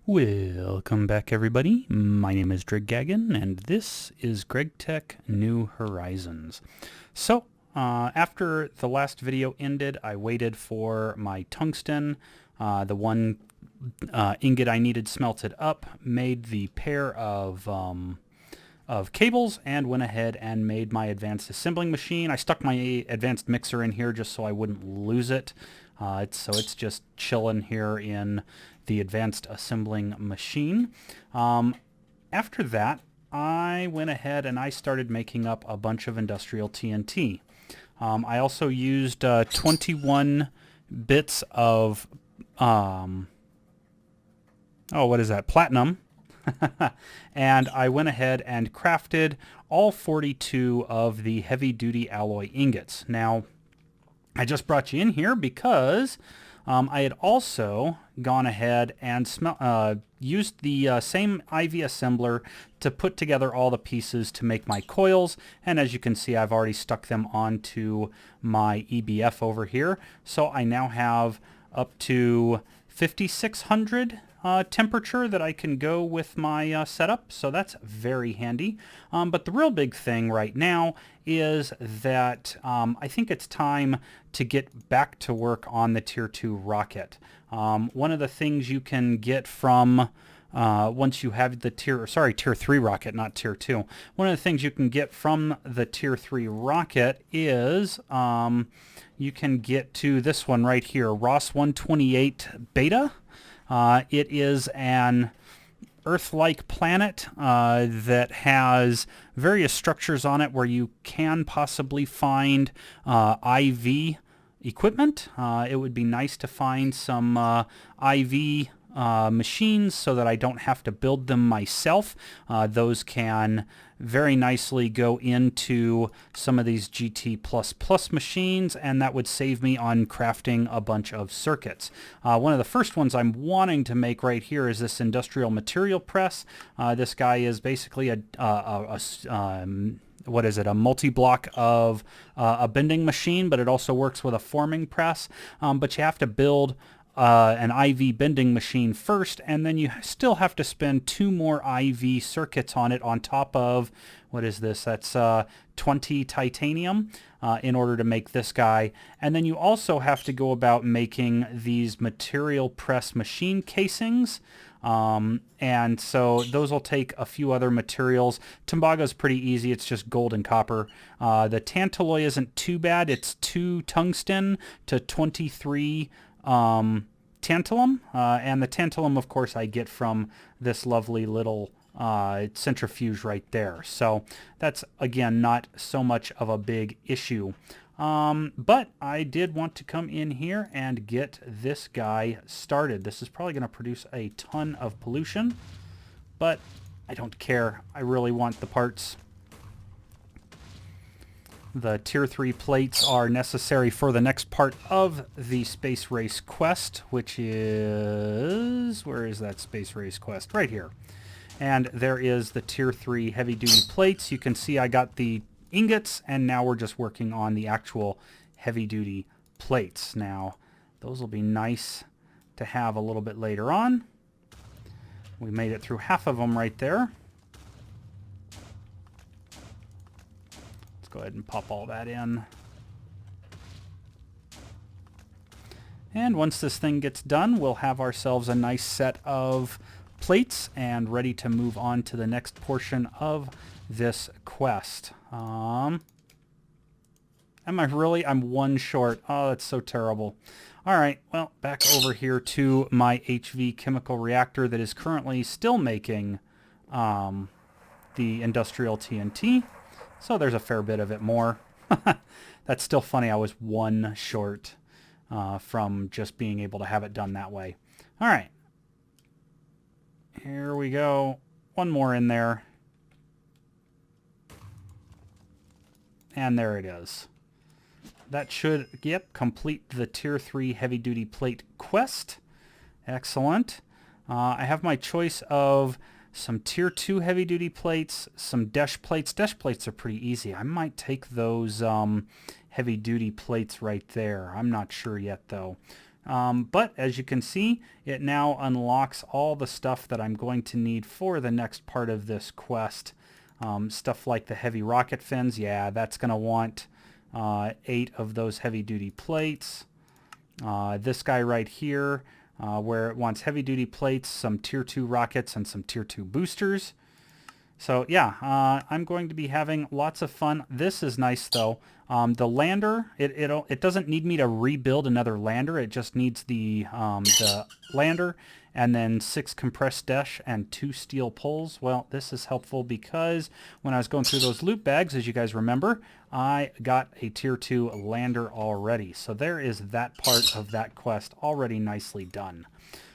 Welcome back, everybody. My name is Gregtech, and this is Gregtech New Horizons. So, after the last video ended, I waited for my tungsten, the one ingot I needed smelted up, made the pair of cables, and went ahead and made my advanced assembling machine. I stuck my advanced mixer in here just so I wouldn't lose it. So it's just chilling here in the advanced assembling machine. After that, I went ahead and I started making up a bunch of industrial TNT. I also used 21 bits of, platinum. And I went ahead and crafted all 42 of the heavy-duty alloy ingots. Now, I just brought you in here because I had also gone ahead and used the same IV assembler to put together all the pieces to make my coils. And as you can see, I've already stuck them onto my EBF over here. So I now have up to 5600 temperature that I can go with my setup, so that's very handy. But the real big thing right now is that I think it's time to get back to work on the Tier 2 rocket. One of the things you can get from once you have the Tier 3 rocket, not Tier 2. One of the things you can get from the Tier 3 rocket is you can get to this one right here, ROS 128 Beta. It is an Earth-like planet that has various structures on it where you can possibly find IV equipment. It would be nice to find some IV machines so that I don't have to build them myself. Those can very nicely go into some of these GT++ machines, and that would save me on crafting a bunch of circuits. One of the first ones I'm wanting to make right here is this industrial material press. This guy is basically a multi-block of a bending machine, but it also works with a forming press. But you have to build an IV bending machine first, and then you still have to spend 2 more IV circuits on it on top of, what is this? That's 20 titanium in order to make this guy. And then you also have to go about making these material press machine casings. And so those will take a few other materials. Tumbaga's pretty easy. It's just gold and copper. The tantalloy isn't too bad. It's 2 tungsten to 23 tantalum, and the tantalum, of course, I get from this lovely little centrifuge right there. So that's, again, not so much of a big issue. But I did want to come in here and get this guy started. This is probably going to produce a ton of pollution, but I don't care. I really want the parts. The Tier 3 plates are necessary for the next part of the Space Race quest, which is... where is that Space Race quest? Right here. And there is the Tier 3 heavy-duty plates. You can see I got the ingots, and now we're just working on the actual heavy-duty plates. Now, those will be nice to have a little bit later on. We made it through half of them right there. Go ahead and pop all that in. And once this thing gets done, we'll have ourselves a nice set of plates and ready to move on to the next portion of this quest. Am I really? I'm 1 short. Oh, that's so terrible. All right, well, back over here to my HV chemical reactor that is currently still making the industrial TNT. So there's a fair bit of it more. That's still funny. I was 1 short from just being able to have it done that way. All right. Here we go. 1 more in there. And there it is. That should, complete the Tier 3 heavy-duty plate quest. Excellent. I have my choice of some Tier 2 heavy-duty plates, some Desh plates. Desh plates are pretty easy. I might take those heavy-duty plates right there. I'm not sure yet, though. But as you can see, it now unlocks all the stuff that I'm going to need for the next part of this quest. Stuff like the heavy rocket fins. Yeah, that's going to want 8 of those heavy-duty plates. This guy right here, where it wants heavy-duty plates, some Tier 2 rockets, and some Tier 2 boosters. So yeah, I'm going to be having lots of fun. This is nice though. The lander, it doesn't need me to rebuild another lander. It just needs the lander and then 6 compressed dash and 2 steel poles. Well, this is helpful because when I was going through those loot bags, as you guys remember, I got a Tier 2 lander already. So there is that part of that quest already nicely done.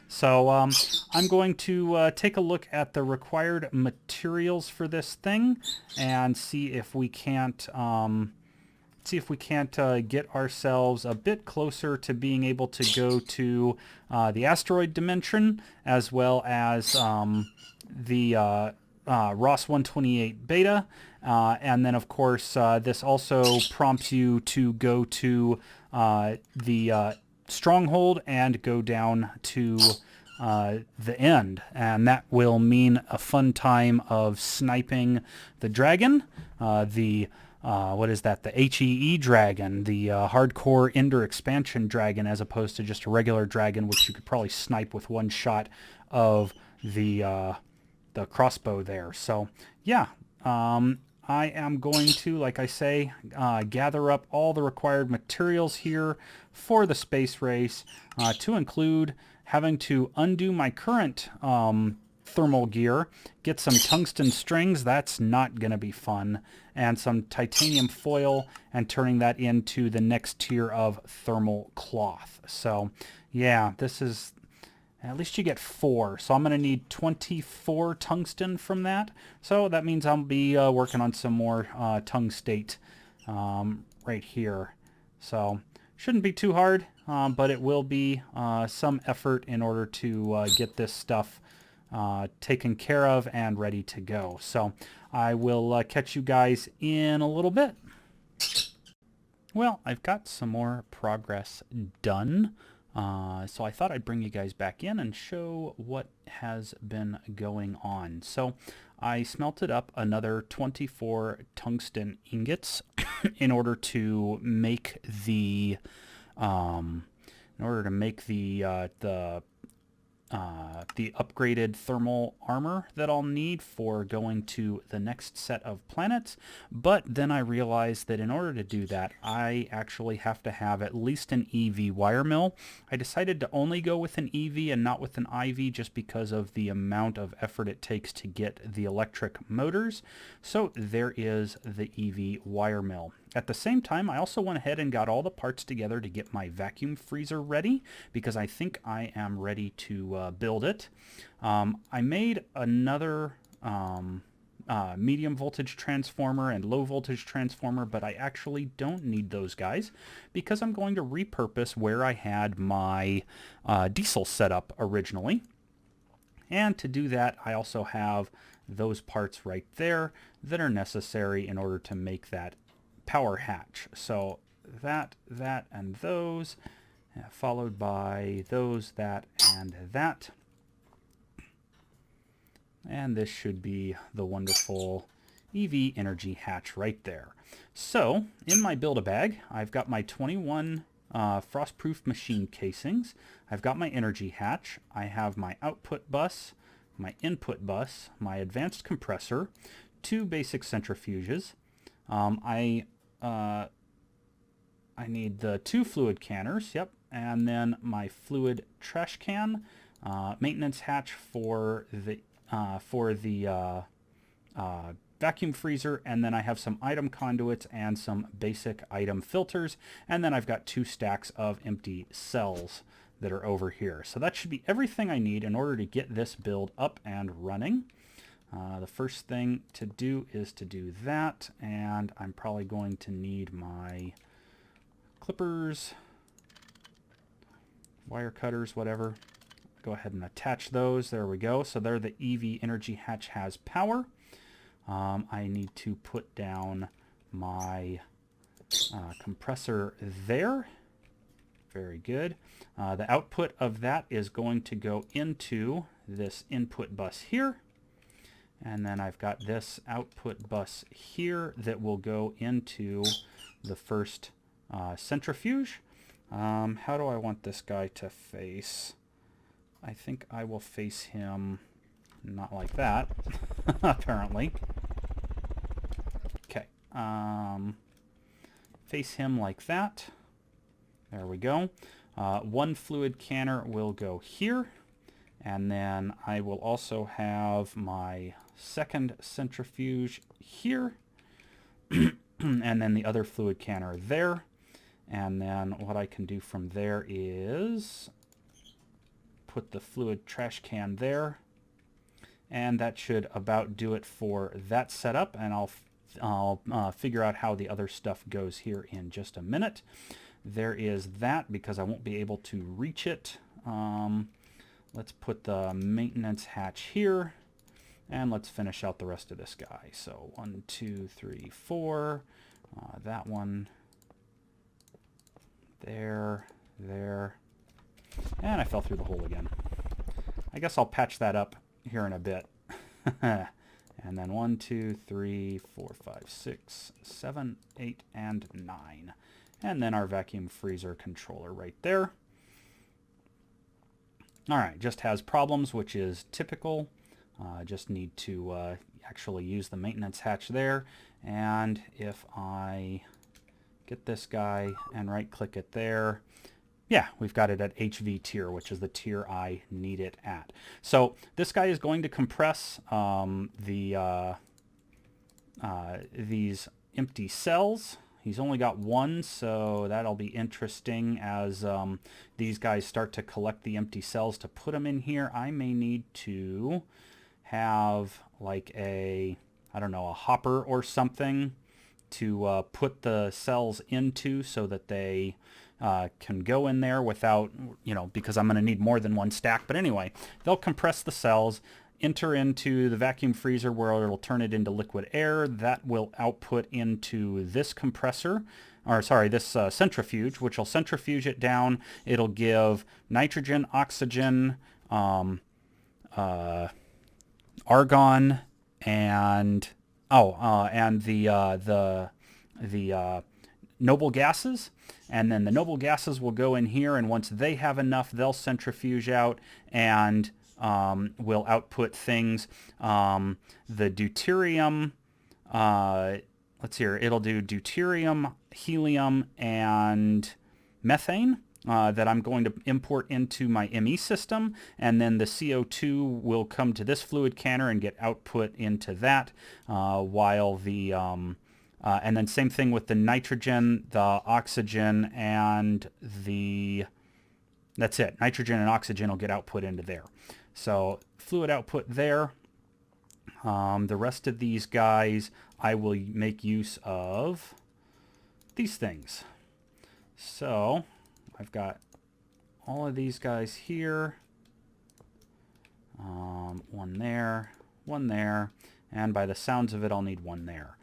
So I'm going to take a look at the required materials for this thing and see if we can't get ourselves a bit closer to being able to go to the asteroid dimension, as well as the ROS 128 beta. And then, of course, this also prompts you to go to the stronghold and go down to the end, and that will mean a fun time of sniping the dragon, what is that, the HEE dragon, the hardcore Ender expansion dragon, as opposed to just a regular dragon, which you could probably snipe with one shot of the crossbow there. So yeah, I am going to, like I say, gather up all the required materials here for the space race, to include having to undo my current thermal gear, get some tungsten strings, that's not going to be fun, and some titanium foil, and turning that into the next tier of thermal cloth. So yeah, this is... At least you get 4, so I'm going to need 24 tungsten from that. So that means I'll be working on some more tungstate right here. So shouldn't be too hard, but it will be some effort in order to get this stuff taken care of and ready to go. So I will catch you guys in a little bit. Well, I've got some more progress done. So I thought I'd bring you guys back in and show what has been going on. So I smelted up another 24 tungsten ingots in order to make the upgraded thermal armor that I'll need for going to the next set of planets. But then I realized that in order to do that, I actually have to have at least an EV wire mill. I decided to only go with an EV and not with an IV just because of the amount of effort it takes to get the electric motors. So there is the EV wire mill. At the same time, I also went ahead and got all the parts together to get my vacuum freezer ready, because I think I am ready to build it. I made another medium voltage transformer and low voltage transformer, but I actually don't need those guys because I'm going to repurpose where I had my diesel set up originally. And to do that, I also have those parts right there that are necessary in order to make that power hatch. So that, and those, followed by those, that, and that. And this should be the wonderful EV energy hatch right there. So in my Build-A-Bag, I've got my 21 frost-proof machine casings. I've got my energy hatch. I have my output bus, my input bus, my advanced compressor, 2 basic centrifuges. I need the 2 fluid canners, yep, and then my fluid trash can, maintenance hatch for the vacuum freezer, and then I have some item conduits and some basic item filters, and then I've got 2 stacks of empty cells that are over here. So that should be everything I need in order to get this build up and running. The first thing to do is to do that, and I'm probably going to need my clippers, wire cutters, whatever. Go ahead and attach those. There we go. So there the EV energy hatch has power. I need to put down my compressor there. Very good. The output of that is going to go into this input bus here. And then I've got this output bus here that will go into the first centrifuge. How do I want this guy to face? I think I will face him not like that, apparently. Okay. Face him like that. There we go. One fluid canner will go here. And then I will also have my second centrifuge here. And then the other fluid canner there. And then what I can do from there is put the fluid trash can there. And that should about do it for that setup. And I'll figure out how the other stuff goes here in just a minute. There is that because I won't be able to reach it. Let's put the maintenance hatch here, and let's finish out the rest of this guy. So 1, 2, 3, 4. That one. There. And I fell through the hole again. I guess I'll patch that up here in a bit. And then 1, 2, 3, 4, 5, 6, 7, 8, and 9. And then our vacuum freezer controller right there. All right, just has problems, which is typical. Just need to actually use the maintenance hatch there. And if I get this guy and right-click it there, yeah, we've got it at HV tier, which is the tier I need it at. So this guy is going to compress these empty cells. He's only got one, so that'll be interesting as these guys start to collect the empty cells to put them in here. I may need to have like a, I don't know, a hopper or something to put the cells into so that they can go in there without, because I'm going to need more than one stack. But anyway, they'll compress the cells, enter into the vacuum freezer where it'll turn it into liquid air. That will output into this compressor, or sorry, this centrifuge, which will centrifuge it down. It'll give nitrogen, oxygen, argon, and the noble gases. And then the noble gases will go in here, and once they have enough, they'll centrifuge out and will output things. The deuterium, let's see here, it'll do deuterium, helium, and methane that I'm going to import into my ME system, and then the CO2 will come to this fluid canner and get output into that, while the and then same thing with the nitrogen, the oxygen, and that's it. Nitrogen and oxygen will get output into there. So fluid output there. The rest of these guys, I will make use of these things. So I've got all of these guys here. One there, and by the sounds of it, I'll need one there.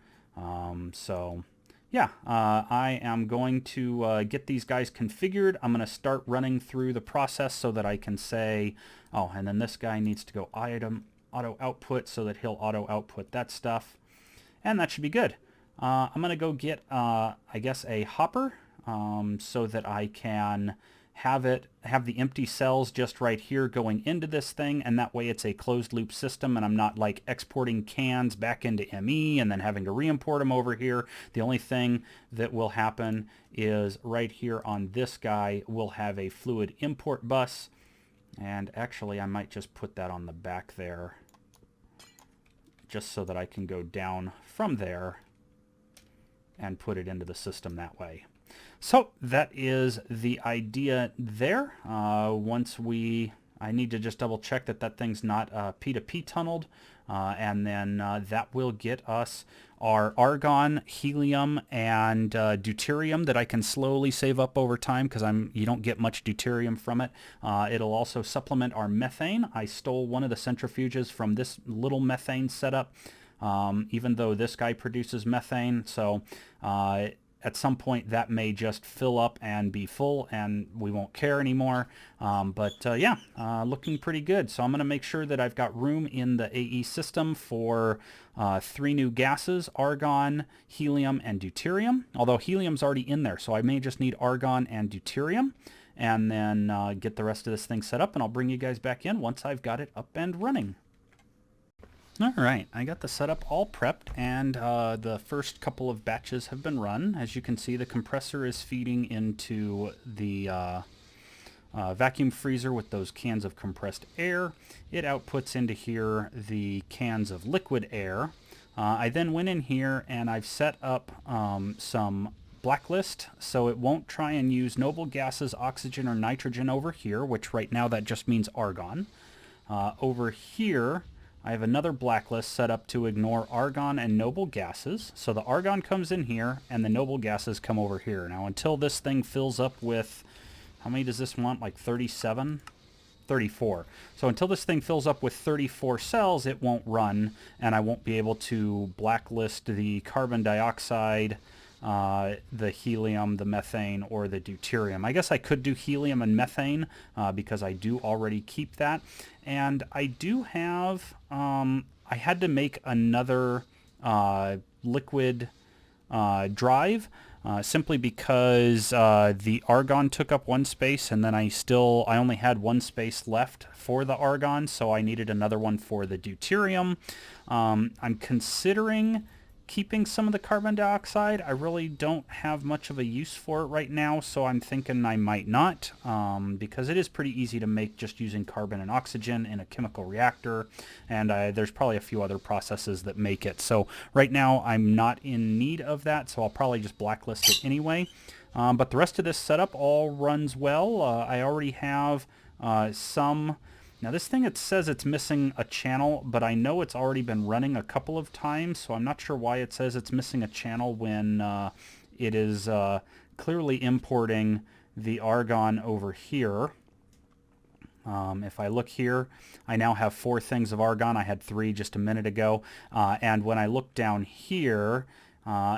So yeah, I am going to get these guys configured. I'm going to start running through the process so that I can say, oh, and then this guy needs to go auto output so that he'll auto output that stuff. And that should be good. I'm going to go get, I guess, a hopper so that I can have the empty cells just right here going into this thing, and that way it's a closed loop system and I'm not like exporting cans back into ME and then having to re-import them over here. The only thing that will happen is right here on this guy we'll have a fluid import bus, and actually I might just put that on the back there just so that I can go down from there and put it into the system that way. So that is the idea there. I need to just double check that that thing's not P2P tunneled, and then that will get us our argon, helium, and deuterium that I can slowly save up over time because you don't get much deuterium from it. It'll also supplement our methane. I stole one of the centrifuges from this little methane setup, even though this guy produces methane. So at some point that may just fill up and be full and we won't care anymore. Yeah, looking pretty good. So I'm going to make sure that I've got room in the AE system for 3 new gases: argon, helium, and deuterium. Although helium's already in there, so I may just need argon and deuterium. And then get the rest of this thing set up, and I'll bring you guys back in once I've got it up and running. All right, I got the setup all prepped, and the first couple of batches have been run. As you can see, the compressor is feeding into the vacuum freezer with those cans of compressed air. It outputs into here the cans of liquid air. I then went in here and I've set up some blacklist, so it won't try and use noble gases, oxygen, or nitrogen over here, which right now that just means argon. Over here, I have another blacklist set up to ignore argon and noble gases. So the argon comes in here and the noble gases come over here. Now until this thing fills up with, how many does this want? Like 37? 34. So until this thing fills up with 34 cells, it won't run, and I won't be able to blacklist the carbon dioxide, the helium, the methane, or the deuterium. I guess I could do helium and methane because I do already keep that. And I do have, I had to make another liquid drive simply because the argon took up one space, and then I only had one space left for the argon, so I needed another one for the deuterium. I'm considering keeping some of the carbon dioxide. I really don't have much of a use for it right now, so I'm thinking I might not, because it is pretty easy to make just using carbon and oxygen in a chemical reactor, and there's probably a few other processes that make it. So right now I'm not in need of that, so I'll probably just blacklist it anyway. But the rest of this setup all runs well. I already have some... Now this thing, it says it's missing a channel, but I know it's already been running a couple of times, so I'm not sure why it says it's missing a channel when it is clearly importing the argon over here. If I look here, I now have 4 things of argon. I had 3 just a minute ago. And when I look down here,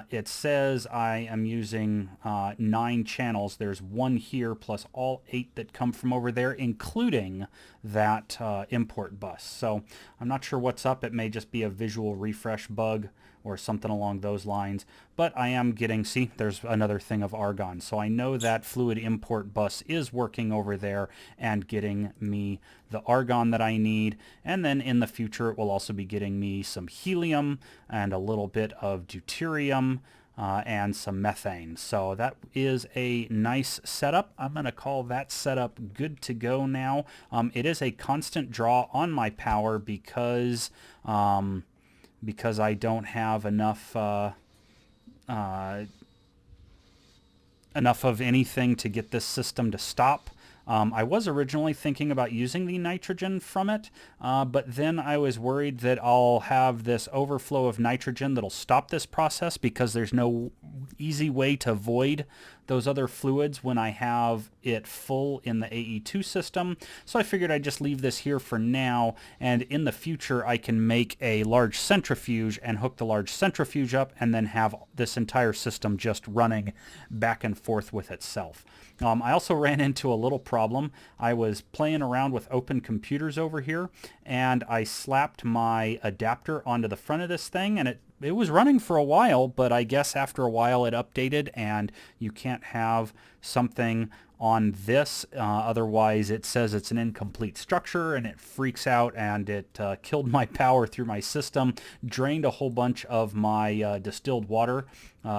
it says I am using 9 channels. There's 1 here plus all 8 that come from over there, including that import bus. So I'm not sure what's up. It may just be a visual refresh bug or something along those lines. But I am getting, see, there's another thing of argon. So I know that fluid import bus is working over there and getting me the argon that I need. And then in the future, it will also be getting me some helium and a little bit of deuterium and some methane. So that is a nice setup. I'm going to call that setup good to go now. It is a constant draw on my power because I don't have enough enough of anything to get this system to stop. I was originally thinking about using the nitrogen from it, but then I was worried that I'll have this overflow of nitrogen that'll stop this process because there's no easy way to void those other fluids when I have it full in the AE2 system. So I figured I'd just leave this here for now, and in the future I can make a large centrifuge and hook the large centrifuge up and then have this entire system just running back and forth with itself. I also ran into a little problem. I was playing around with open computers over here, and I slapped my adapter onto the front of this thing, and it was running for a while, but I guess after a while it updated, and you can't have something on this. Otherwise, it says it's an incomplete structure, and it freaks out, and it killed my power through my system, drained a whole bunch of my distilled water.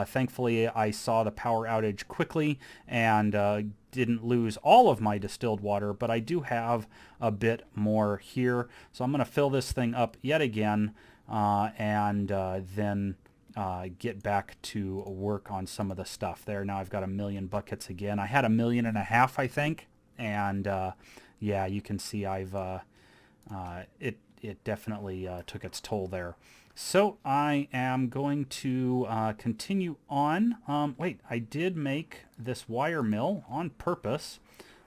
Thankfully, I saw the power outage quickly and didn't lose all of my distilled water, but I do have a bit more here. So I'm going to fill this thing up yet again and then get back to work on some of the stuff there. Now I've got 1 million buckets again. I had 1.5 million, I think, and yeah, you can see I've it definitely took its toll there. So I am going to continue on. Wait, I did make this wire mill on purpose.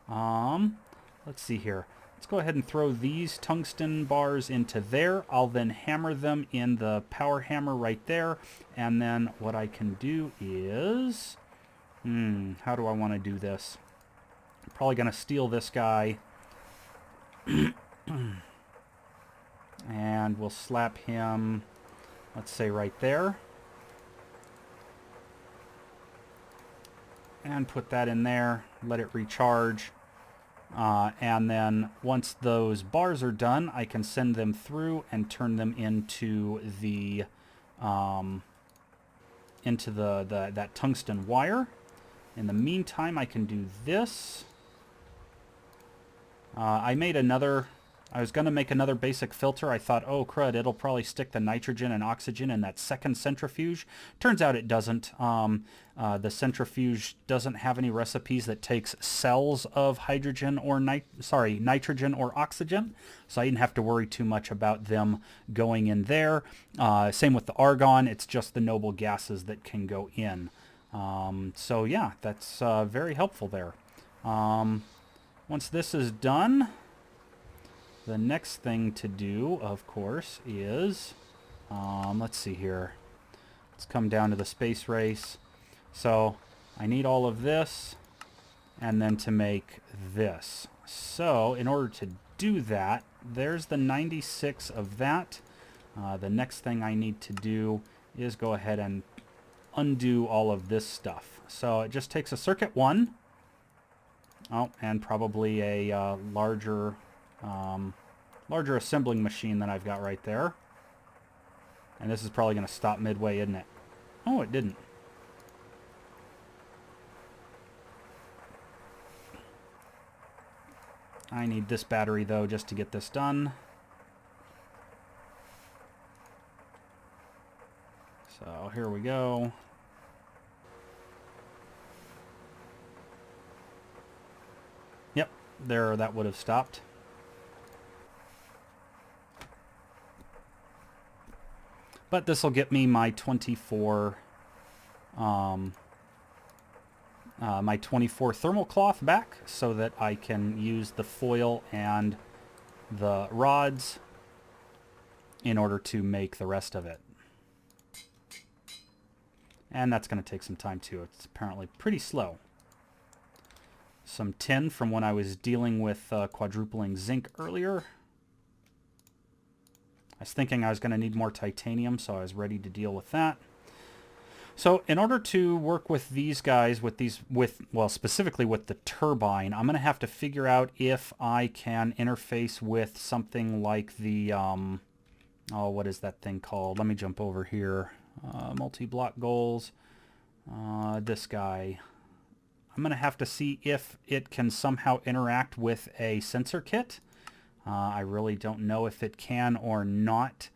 Let's see here. Let's go ahead and throw these tungsten bars into there. I'll then hammer them in the power hammer right there. And then what I can do is... how do I want to do this? I'm probably going to steal this guy. And we'll slap him, let's say, right there. And put that in there. Let it recharge. And then once those bars are done, I can send them through and turn them into the that tungsten wire. In the meantime, I can do this. I was going to make another basic filter. I thought, oh crud, it'll probably stick the nitrogen and oxygen in that second centrifuge. Turns out it doesn't. The centrifuge doesn't have any recipes that takes cells of hydrogen or nitrogen or oxygen, so I didn't have to worry too much about them going in there. Same with the argon. It's just the noble gases that can go in. So yeah, that's very helpful there. Once this is done, the next thing to do, of course, is, let's see here. Let's come down to the space race. So I need all of this, and then to make this. So in order to do that, there's the 96 of that. The next thing I need to do is go ahead and undo all of this stuff. So it just takes a circuit 1. Oh, and probably a larger assembling machine than I've got right there. And this is probably going to stop midway, isn't it? Oh, it didn't. I need this battery, though, just to get this done. So here we go. Yep, there, that would have stopped. But this will get me my 24 thermal cloth back, so that I can use the foil and the rods in order to make the rest of it. And that's going to take some time too. It's apparently pretty slow. Some tin from when I was dealing with quadrupling zinc earlier. I was thinking I was going to need more titanium, so I was ready to deal with that. So in order to work with these guys, well, specifically with the turbine, I'm going to have to figure out if I can interface with something like the, oh, what is that thing called? Let me jump over here. Multi-block goals. This guy. I'm going to have to see if it can somehow interact with a sensor kit. I really don't know if it can or not,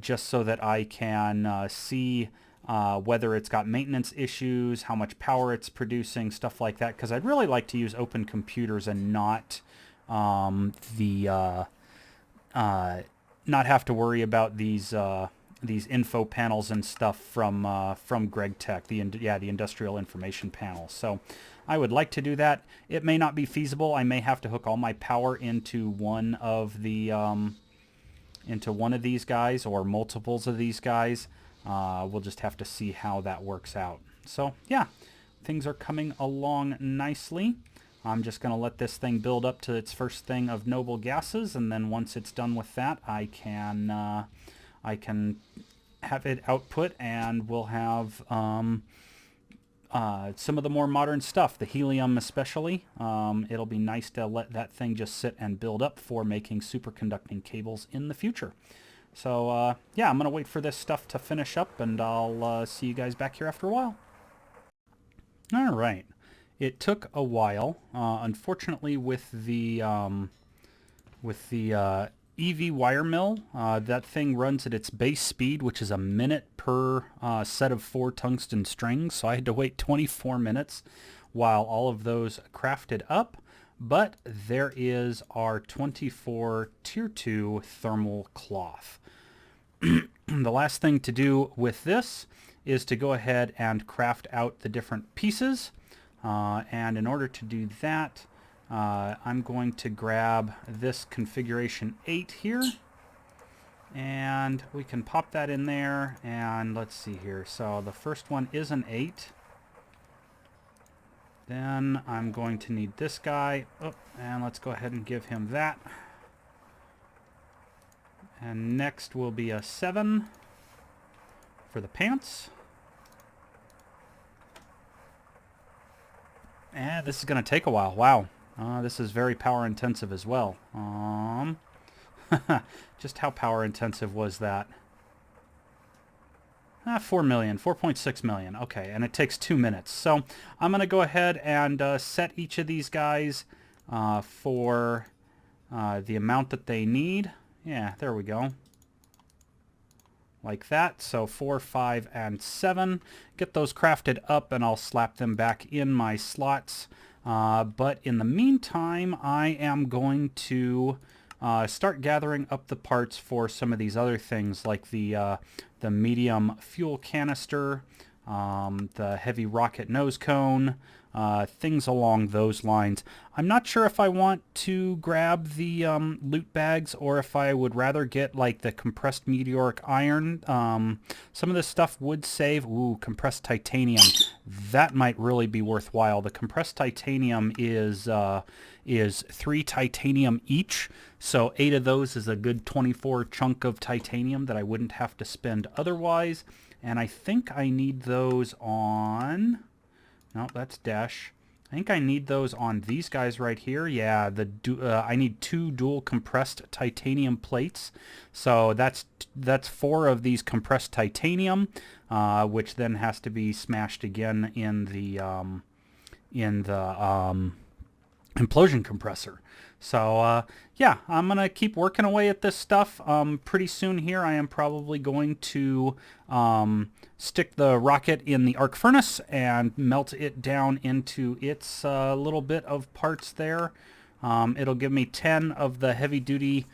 just so that I can see whether it's got maintenance issues, how much power it's producing, stuff like that, because I'd really like to use open computers and not not have to worry about these info panels and stuff from Gregtech, the industrial information panel. So I would like to do that. It may not be feasible. I may have to hook all my power into one of the one of these guys or multiples of these guys. We'll just have to see how that works out. So yeah, things are coming along nicely. I'm just going to let this thing build up to its first thing of noble gases, and then once it's done with that, I can have it output, and we'll have some of the more modern stuff, the helium especially. It'll be nice to let that thing just sit and build up for making superconducting cables in the future. So yeah, I'm going to wait for this stuff to finish up, and I'll see you guys back here after a while. All right. It took a while. Unfortunately, with the EV wire mill, that thing runs at its base speed, which is a minute per set of 4 tungsten strings. So I had to wait 24 minutes while all of those crafted up. But there is our 24 Tier 2 thermal cloth. The last thing to do with this is to go ahead and craft out the different pieces. And in order to do that, I'm going to grab this configuration 8 here. And we can pop that in there, and let's see here. So the first one is an 8. Then I'm going to need this guy. Oh, and let's go ahead and give him that. And next will be a 7 for the pants. And this is going to take a while. Wow. This is very power intensive as well. Just how power intensive was that? 4 million, 4.6 million. Okay, and it takes 2 minutes. So I'm going to go ahead and set each of these guys for the amount that they need. Yeah, there we go. Like that. So 4, 5, and 7. Get those crafted up and I'll slap them back in my slots. But in the meantime, I am going to start gathering up the parts for some of these other things, like the medium fuel canister, the heavy rocket nose cone, things along those lines. I'm not sure if I want to grab the loot bags or if I would rather get like the compressed meteoric iron. Some of this stuff would save. Ooh, compressed titanium. That might really be worthwhile. The compressed titanium is 3 titanium each, so 8 of those is a good 24 chunk of titanium that I wouldn't have to spend otherwise. And I think I need those on... No, that's dash. I think I need those on these guys right here. Yeah, I need 2 dual compressed titanium plates. So that's 4 of these compressed titanium, which then has to be smashed again in the implosion compressor. So yeah, I'm gonna keep working away at this stuff. Pretty soon here I am probably going to stick the rocket in the arc furnace and melt it down into its little bit of parts there. It'll give me 10 of the heavy duty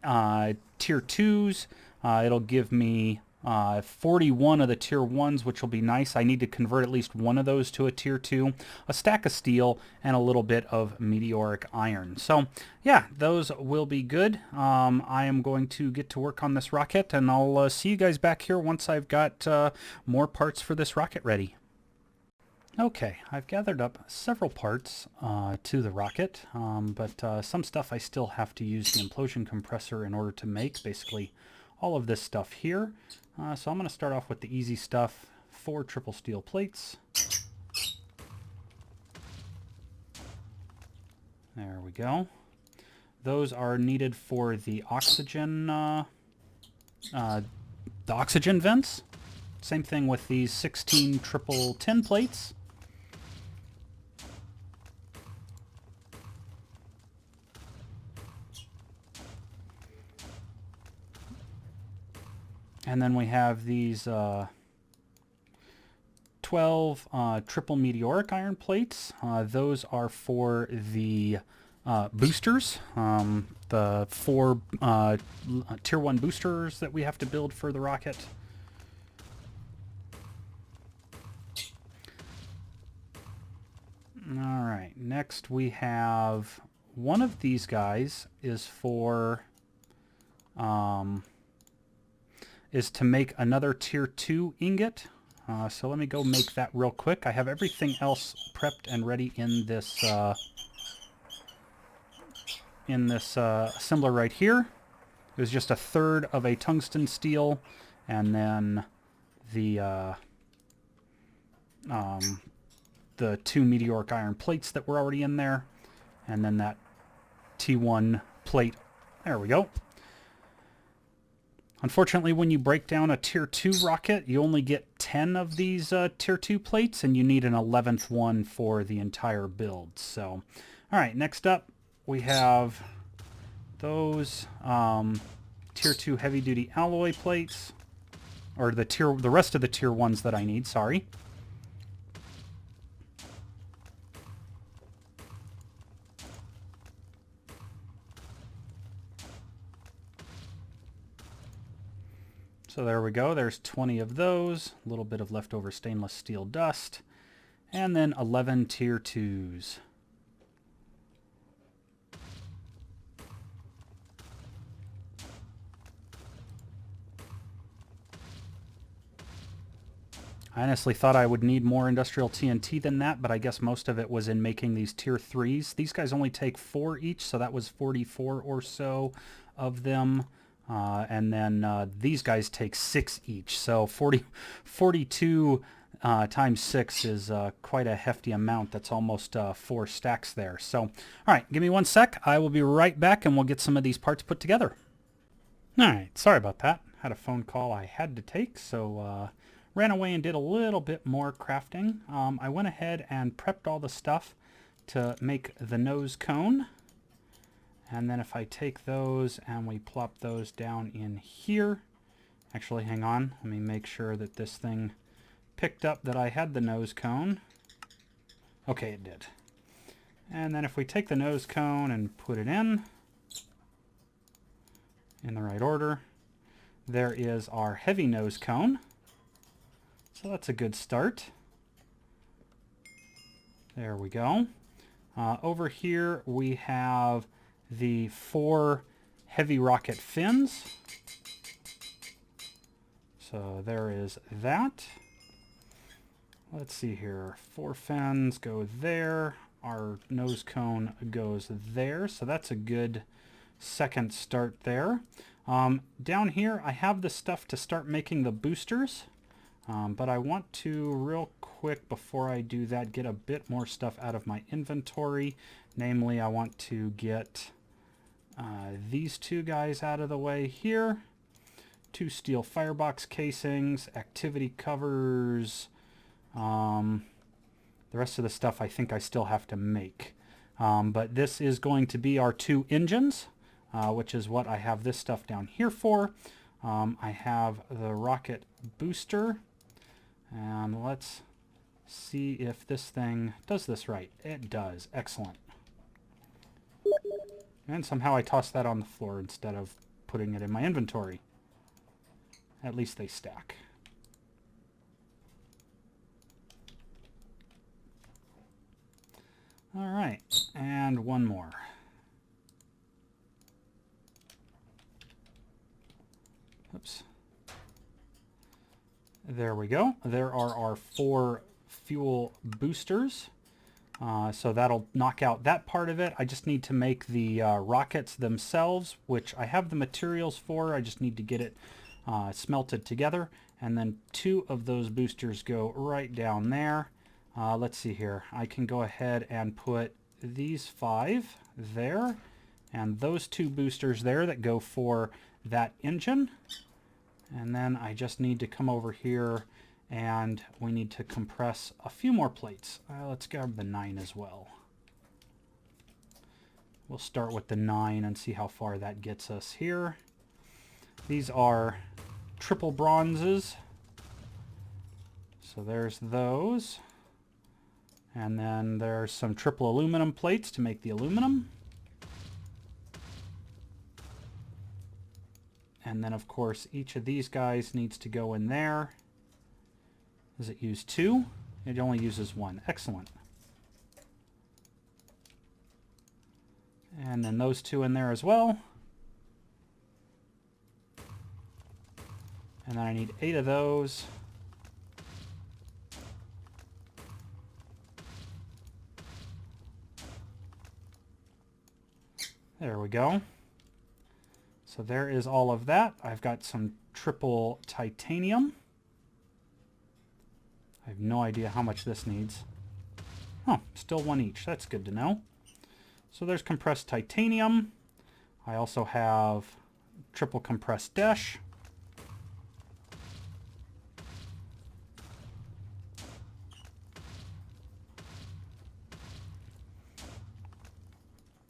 tier 2s. It'll give me 41 of the tier 1s, which will be nice. I need to convert at least one of those to a tier 2, a stack of steel, and a little bit of meteoric iron. So yeah, those will be good. I am going to get to work on this rocket, and I'll see you guys back here once I've got more parts for this rocket ready. Okay, I've gathered up several parts to the rocket, but some stuff I still have to use the implosion compressor in order to make, basically all of this stuff here. So I'm going to start off with the easy stuff, 4 triple steel plates. There we go. Those are needed for the oxygen vents. Same thing with these 16 triple tin plates. And then we have these 12 triple meteoric iron plates. Those are for the boosters, the 4 tier 1 boosters that we have to build for the rocket. All right, next we have one of these guys is for... is to make another tier 2 ingot. So let me go make that real quick. I have everything else prepped and ready in this assembler right here. It was just a third of a tungsten steel, and then the 2 meteoric iron plates that were already in there, and then that T1 plate. There we go. Unfortunately, when you break down a tier 2 rocket, you only get 10 of these tier 2 plates, and you need an 11th one for the entire build. So, all right, next up we have those tier 2 heavy-duty alloy plates, or the rest of the tier 1s that I need, sorry. So there we go. There's 20 of those. A little bit of leftover stainless steel dust. and then 11 tier 2s. I honestly thought I would need more industrial TNT than that, but I guess most of it was in making these tier 3s. These guys only take 4 each, so that was 44 or so of them. And then these guys take 6 each, so 42 times 6 is quite a hefty amount. That's almost 4 stacks there. So, all right, give me 1 sec. I will be right back, and we'll get some of these parts put together. All right, sorry about that. Had a phone call I had to take, so ran away and did a little bit more crafting. I went ahead and prepped all the stuff to make the nose cone. And then if I take those and we plop those down in here, actually hang on, let me make sure that this thing picked up that I had the nose cone. Okay, it did. And then if we take the nose cone and put it in the right order, there is our heavy nose cone. So that's a good start. There we go. Over here we have the 4 heavy rocket fins. So there is that. Let's see here. 4 fins go there. Our nose cone goes there. So that's a good second start there. Down here I have the stuff to start making the boosters. But I want to, real quick, before I do that, get a bit more stuff out of my inventory. Namely, I want to get these 2 guys out of the way here. 2 steel firebox casings, activity covers. The rest of the stuff I think I still have to make. But this is going to be our 2 engines, which is what I have this stuff down here for. I have the rocket booster. And let's see if this thing does this right. It does. Excellent. And somehow I tossed that on the floor instead of putting it in my inventory. At least they stack. All right, and one more. Oops. There we go. There are our 4 fuel boosters. So that'll knock out that part of it. I just need to make the rockets themselves, which I have the materials for. I just need to get it smelted together. And then 2 of those boosters go right down there. Let's see here. I can go ahead and put these 5 there. And those 2 boosters there that go for that engine. And then I just need to come over here and we need to compress a few more plates. Let's grab the 9 as well. We'll start with the 9 and see how far that gets us here. These are triple bronzes. So there's those. And then there's some triple aluminum plates to make the aluminum. And then, of course, each of these guys needs to go in there. Does it use 2? It only uses 1. Excellent. And then those 2 in there as well. And then I need 8 of those. There we go. So there is all of that. I've got some triple titanium. I have no idea how much this needs. Oh, still 1 each. That's good to know. So there's compressed titanium. I also have triple compressed dash.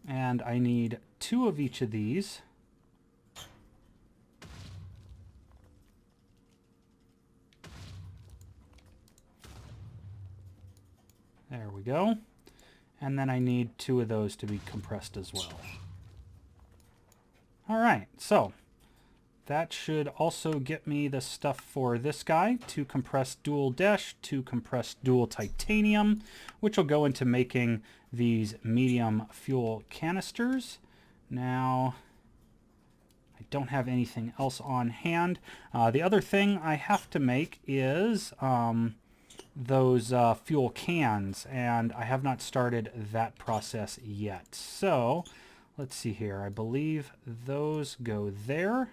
And I need 2 of each of these. There we go. And then I need 2 of those to be compressed as well. All right, so that should also get me the stuff for this guy. 2 compressed dual dash, 2 compressed dual titanium, which will go into making these medium fuel canisters. Now, I don't have anything else on hand. The other thing I have to make is those fuel cans, and I have not started that process yet. So, let's see here. I believe those go there.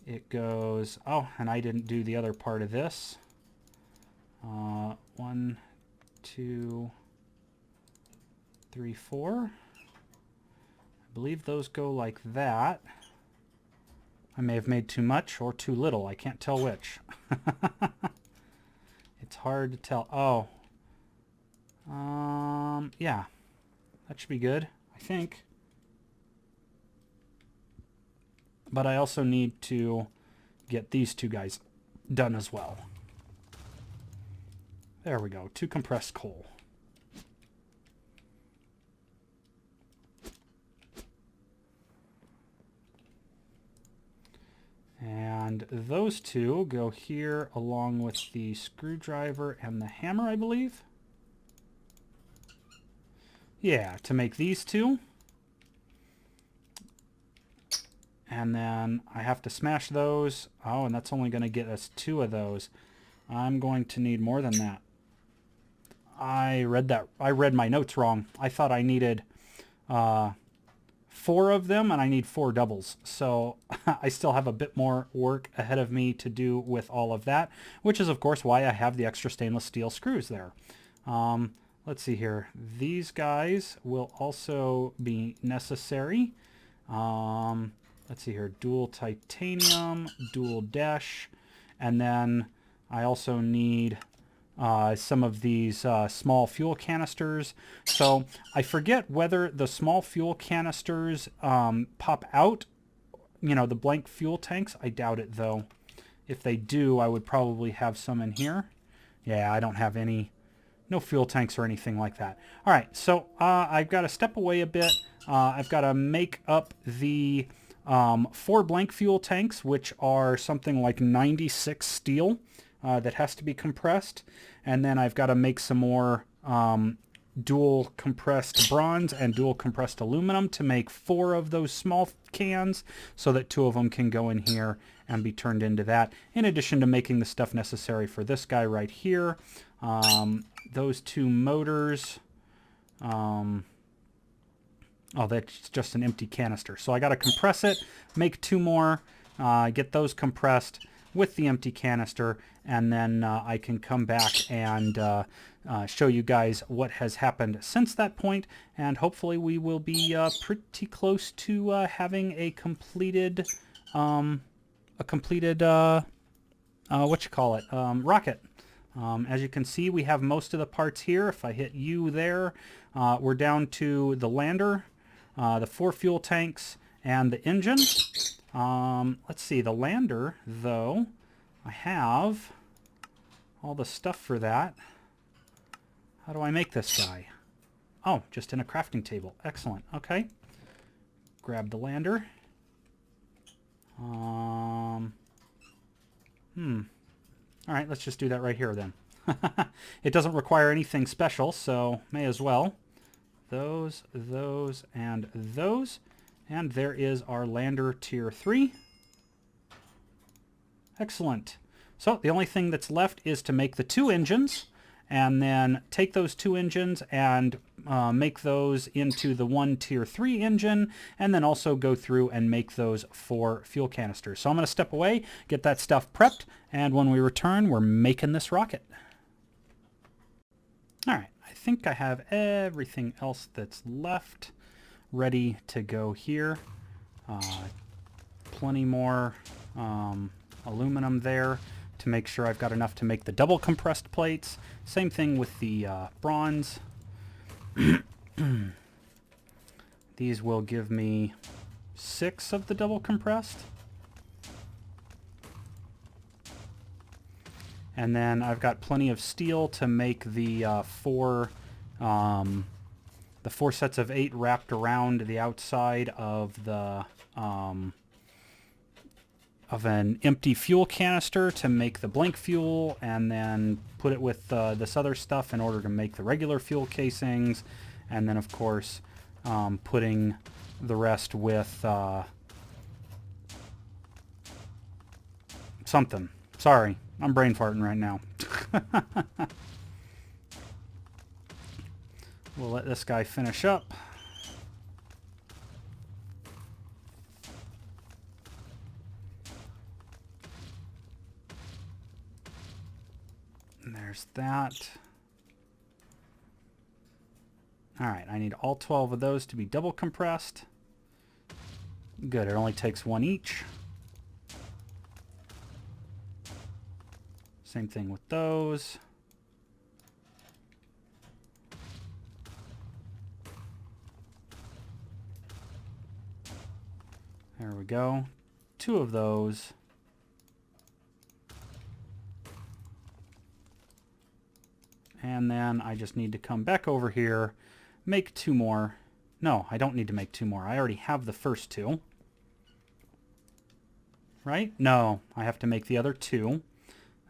It goes, oh, and I didn't do the other part of this. 1, 2, 3, 4. I believe those go like that. I may have made too much or too little. I can't tell which. It's hard to tell. Oh. Yeah. That should be good, I think. But I also need to get these 2 guys done as well. There we go. 2 compressed coal. And those 2 go here along with the screwdriver and the hammer, I believe. Yeah, to make these 2. And then I have to smash those. Oh, and that's only going to get us 2 of those. I'm going to need more than that. I read my notes wrong. I thought I needed 4 of them, and I need 4 doubles. So I still have a bit more work ahead of me to do with all of that, which is, of course, why I have the extra stainless steel screws there. Let's see here. These guys will also be necessary. Let's see here. Dual titanium, dual dash, and then I also need some of these small fuel canisters. So I forget whether the small fuel canisters pop out, you know, the blank fuel tanks. I doubt it, though. If they do, I would probably have some in here. Yeah, I don't have any, no fuel tanks or anything like that. All right, so I've got to step away a bit. I've got to make up the 4 blank fuel tanks, which are something like 96 steel. That has to be compressed, and then I've got to make some more dual compressed bronze and dual compressed aluminum to make 4 of those small cans, so that 2 of them can go in here and be turned into that, in addition to making the stuff necessary for this guy right here. Those 2 motors, oh, that's just an empty canister, so I got to compress it, make 2 more, get those compressed with the empty canister, and then I can come back and show you guys what has happened since that point, and hopefully we will be pretty close to having a completed rocket. As you can see, we have most of the parts here. If I hit U there, we're down to the lander, the 4 fuel tanks, and the engine. Let's see, the lander, though, I have all the stuff for that. How do I make this guy? Oh, just in a crafting table. Excellent. Okay. Grab the lander. All right, let's just do that right here then. It doesn't require anything special, so may as well. Those, and those. And there is our lander tier 3. Excellent. So the only thing that's left is to make the 2 engines, and then take those 2 engines and make those into the 1 tier 3 engine, and then also go through and make those 4 fuel canisters. So I'm going to step away, get that stuff prepped, and when we return, we're making this rocket. All right, I think I have everything else that's left ready to go here. Plenty more aluminum there to make sure I've got enough to make the double compressed plates. Same thing with the bronze. These will give me 6 of the double compressed. And then I've got plenty of steel to make the 4 the 4 sets of 8 wrapped around the outside of the of an empty fuel canister to make the blank fuel, and then put it with this other stuff in order to make the regular fuel casings, and then of course putting the rest with something. Sorry, I'm brain farting right now. We'll let this guy finish up. And there's that. Alright, I need all 12 of those to be double compressed. Good, it only takes 1 each. Same thing with those. There we go. 2 of those. And then I just need to come back over here, make 2 more. No, I don't need to make 2 more. I already have the first 2. Right? No, I have to make the other 2.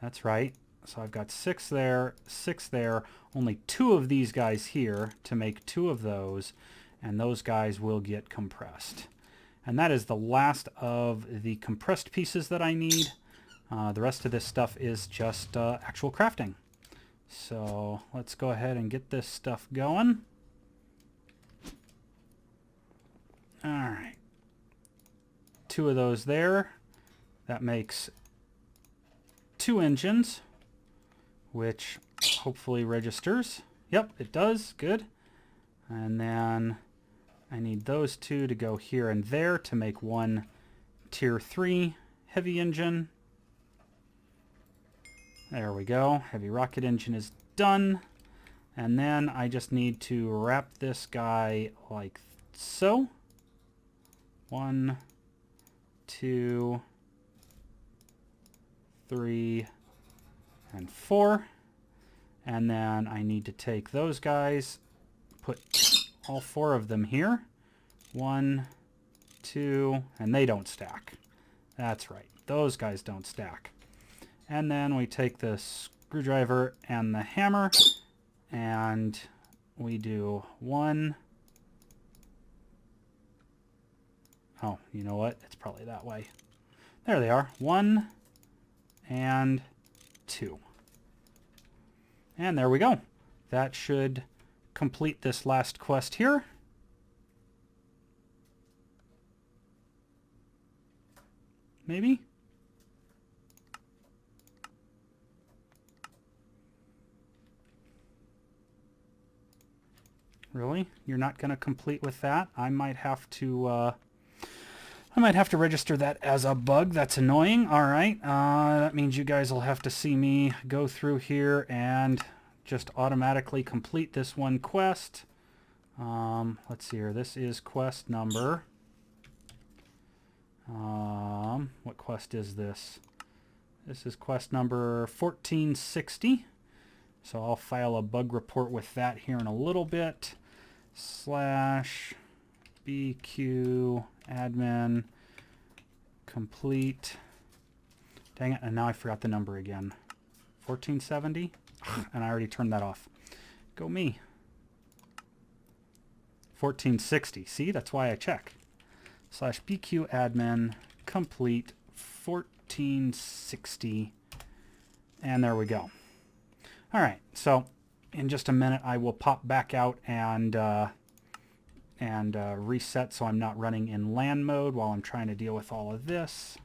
That's right. So I've got 6 there, 6 there, only 2 of these guys here to make 2 of those, and those guys will get compressed. And that is the last of the compressed pieces that I need. The rest of this stuff is just actual crafting. So let's go ahead and get this stuff going. Alright. 2 of those there. That makes 2 engines, which hopefully registers. Yep, it does. Good. And then I need those 2 to go here and there to make 1 tier 3 heavy engine. There we go. Heavy rocket engine is done. And then I just need to wrap this guy like so. 1, 2, 3, and 4. And then I need to take those guys, put all 4 of them here. 1, 2, and they don't stack. That's right. Those guys don't stack. And then we take the screwdriver and the hammer, and we do 1. Oh, you know what? It's probably that way. There they are. 1 and 2. And there we go. That should complete this last quest here. Maybe? Really? You're not going to complete with that? I might have to register that as a bug. That's annoying. All right. That means you guys will have to see me go through here and just automatically complete this one quest. Let's see here. This is quest number. What quest is this? This is quest number 1460. So I'll file a bug report with that here in a little bit. /BQ admin complete. Dang it, and now I forgot the number again. 1470? And I already turned that off. Go me. 1460. See, that's why I check. /BQ admin complete 1460. And there we go. All right, so in just a minute I will pop back out and reset so I'm not running in LAN mode while I'm trying to deal with all of this.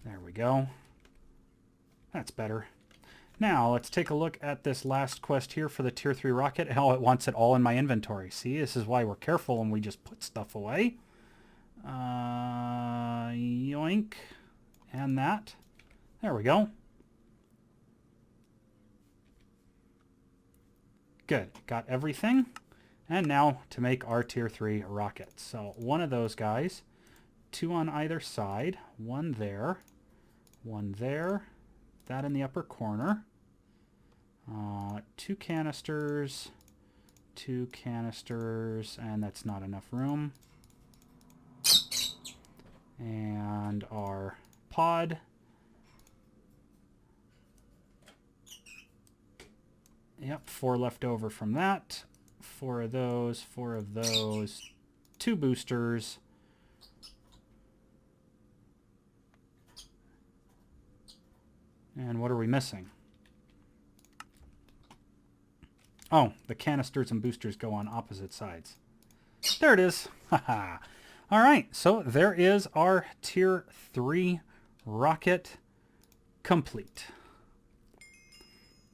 There we go. That's better. Now let's take a look at this last quest here for the tier 3 rocket. Hell, it wants it all in my inventory. See, this is why we're careful when we just put stuff away. Yoink. And that. There we go. Good. Got everything. And now to make our tier 3 rocket. So 1 of those guys, 2 on either side, 1 there, 1 there, that in the upper corner, 2 canisters, 2 canisters, and that's not enough room. And our pod. Yep, 4 left over from that. 4 of those, 4 of those, 2 boosters. And what are we missing? Oh, the canisters and boosters go on opposite sides. There it is. Haha. All right, so there is our Tier 3 rocket complete.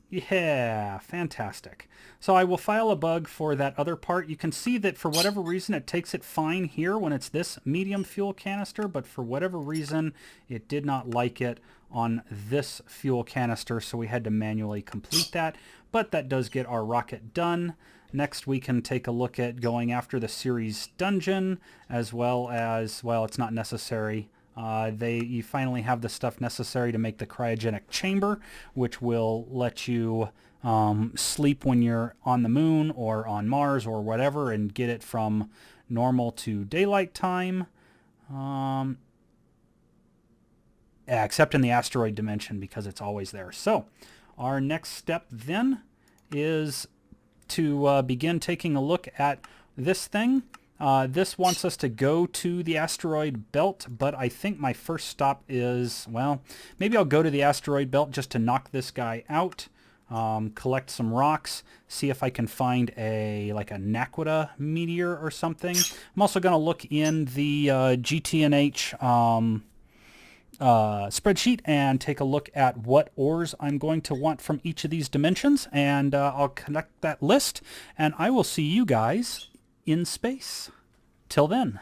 Yeah, fantastic. So I will file a bug for that other part. You can see that for whatever reason it takes it fine here when it's this medium fuel canister, but for whatever reason it did not like it on this fuel canister, so we had to manually complete that. But that does get our rocket done. Next we can take a look at going after the series dungeon, as well as, well, it's not necessary. You finally have the stuff necessary to make the cryogenic chamber, which will let you sleep when you're on the moon or on Mars or whatever, and get it from normal to daylight time. Except in the asteroid dimension, because it's always there. So our next step then is to begin taking a look at this thing. This wants us to go to the asteroid belt, but I think my first stop is, well, maybe I'll go to the asteroid belt just to knock this guy out, collect some rocks, see if I can find like a Naquita meteor or something. I'm also going to look in the GT&H spreadsheet and take a look at what ores I'm going to want from each of these dimensions, and I'll connect that list, and I will see you guys in space. Till then.